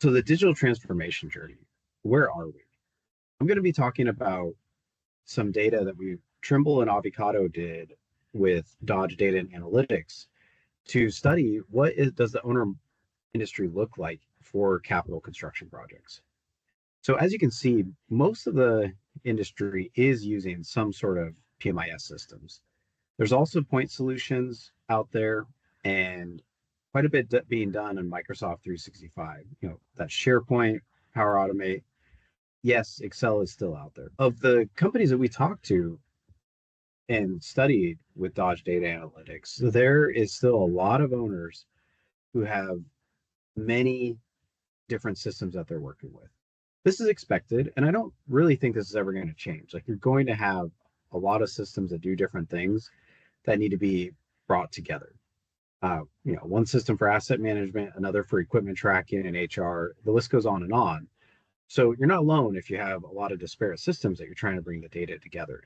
So the digital transformation journey, where are we? I'm going to be talking about some data that Trimble and Avocado did with Dodge Data and Analytics to study does the owner industry look like for capital construction projects. So as you can see, most of the industry is using some sort of PMIS systems. There's also point solutions out there and quite a bit being done in Microsoft 365. That SharePoint, Power Automate. Yes, Excel is still out there. Of the companies that we talked to and studied with Dodge Data Analytics, there is still a lot of owners who have many different systems that they're working with. This is expected, and I don't really think this is ever going to change. Like, you're going to have a lot of systems that do different things that need to be brought together. One system for asset management, another for equipment tracking and HR. The list goes on and on. So you're not alone if you have a lot of disparate systems that you're trying to bring the data together.